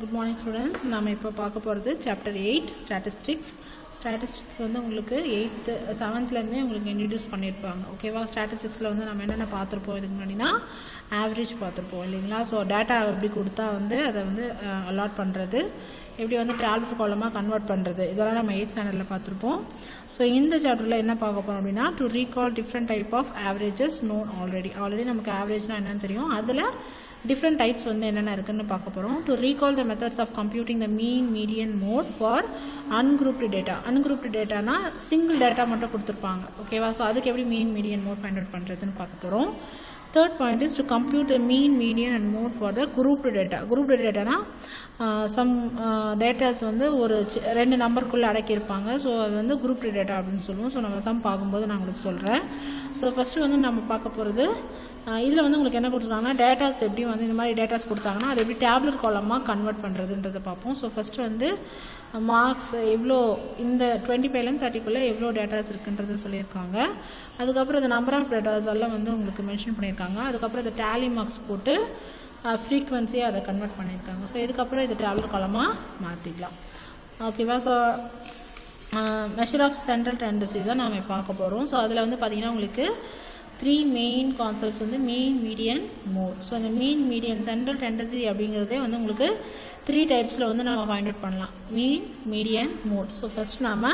Good morning students. நாம இப்போ பார்க்க போகிறது chapter 8 statistics. Statistics வந்து உங்களுக்கு 8th 7th இருந்தே உங்களுக்கு இன்ட்ரோ듀ஸ் பண்ணியிருப்பாங்க. ஓகேவா? ஸ்டாட்டிஸ்டிக்ஸில் வந்து நம்ம என்னென்ன பார்த்துருப்போம் இதுக்கு முன்னாடினா ஆவரேஜ் பார்த்துருப்போம் இல்லைங்களா? ஸோ டேட்டா எப்படி கொடுத்தா வந்து அதை வந்து அலாட் பண்ணுறது, எப்படி வந்து டேபிள் காலமாக கன்வெர்ட் பண்ணுறது, இதெல்லாம் நம்ம 8th ஸ்டாண்டர்டில் பார்த்துருப்போம். ஸோ இந்த சாப்டரில் என்ன பார்க்க போகிறோம் அப்படின்னா to recall different type of averages known already நமக்கு ஆவரேஜ்னால் என்னன்னு தெரியும், அதில் different types வந்து என்னென்ன இருக்குன்னு பார்க்க போகிறோம். to recall the methods of computing the mean median mode for ungrouped data. ungrouped dataனா single data மட்டும் கொடுத்துருப்பாங்க. ஓகேவா? ஸோ அதுக்கு எப்படி mean median mode find out பண்ணுறதுன்னு பார்க்க போகிறோம். Third point is to compute the mean median and mode for the grouped data. grouped dataனா some datas வந்து ஒரு 2 நம்பருக்குள்ளே அடக்கியிருப்பாங்க. ஸோ அது வந்து grouped data அப்படின்னு சொல்லுவோம். ஸோ நம்ம சம் பார்க்கும்போது நான் உங்களுக்கு சொல்கிறேன். ஸோ ஃபஸ்ட்டு வந்து நம்ம பார்க்க போகிறது இதில் வந்து உங்களுக்கு என்ன கொடுத்துருக்காங்கன்னா டேட்டாஸ் எப்படி வந்து இந்த மாதிரி டேட்டாஸ் கொடுத்தாங்கன்னா அது எப்படி டேப்லெட் காலமாக கன்வெர்ட் பண்ணுறதுன்றதை பார்ப்போம். ஸோ ஃபஸ்ட்டு வந்து மார்க்ஸ் எவ்வளோ இந்த 25லேருந்து 30க்குள்ளே எவ்வளோ டேட்டாஸ் இருக்குன்றது சொல்லியிருக்காங்க. அதுக்கப்புறம் இந்த நம்பர் ஆஃப் டேட்டாஸ் எல்லாம் வந்து உங்களுக்கு மென்ஷன் பண்ணியிருக்காங்க. அதுக்கப்புறம் இந்த டேலி மார்க்ஸ் போட்டு ஃப்ரீக்வன்சியாக அதை கன்வெர்ட் பண்ணியிருக்காங்க. ஸோ இதுக்கப்புறம் இது டேப்லெட் காலமாக மாற்றிக்கலாம். ஓகேவா? So measure of central tendency தான் நாம் பார்க்க போகிறோம். ஸோ அதில் வந்து பார்த்திங்கன்னா உங்களுக்கு 3 மெயின் கான்செப்ட்ஸ் வந்து மீன் மீடியன் மோட். ஸோ அந்த மீன் மீடியன் சென்ட்ரல் டெண்டன்சி அப்படிங்கிறதே வந்து உங்களுக்கு 3 டைப்ஸில் வந்து நம்ம ஃபைண்ட் அவுட் பண்ணலாம், mean median mode. So first நம்ம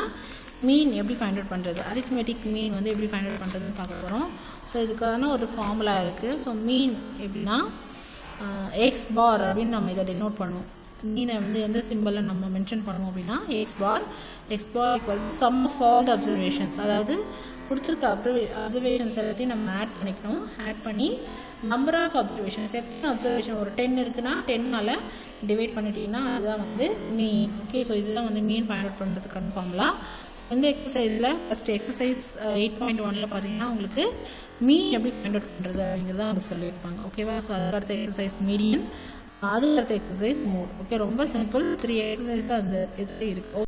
மீன் எப்படி ஃபைண்ட் அவுட் பண்ணுறது, அரித்மெட்டிக் மீன் வந்து எப்படி ஃபைண்ட் அவுட் பண்ணுறதுன்னு பார்க்க போகிறோம். ஸோ இதுக்கான ஒரு ஃபார்முலா இருக்குது. ஸோ மீன் எப்படின்னா எக்ஸ் பார் அப்படின்னு நம்ம இதை டினோட் பண்ணுவோம். மீனை வந்து எந்த சிம்பிளில் நம்ம மென்ஷன் பண்ணுவோம் அப்படின்னா X bar equal sum of all observations. அதாவது கொடுத்துருக்க அப்சர்வேஷன்ஸ் எல்லாத்தையும் நம்ம ஆட் பண்ணிக்கணும். ஆட் பண்ணி நம்பர் ஆஃப் அப்சர்வேஷன்ஸ், எத்தனை அப்சர்வேஷன் ஒரு 10 இருக்குன்னா 10ஆல் டிவைட் பண்ணிட்டீங்கன்னா அதுதான் வந்து மீன். ஓகே, ஸோ இதுதான் வந்து மீன் ஃபைண்ட் அவுட் பண்ணுறதுக்கான ஃபார்முலா. ஸோ இந்த எக்ஸசைஸில் ஃபஸ்ட்டு எக்ஸசைஸ் 8.1 பார்த்தீங்கன்னா உங்களுக்கு மீன் எப்படி ஃபைண்ட் அவுட் பண்ணுறது அப்படிங்கிறத அவங்க சொல்லியிருப்பாங்க. ஓகேவா? ஸோ அதுக்கடுத்த எக்ஸசைஸ் மீடியன், அதுக்கடுத்த எக்ஸசைஸ் மோட். ஓகே, ரொம்ப சிம்பிள் 3 எக்ஸசைஸ் அந்த இது இருக்குது.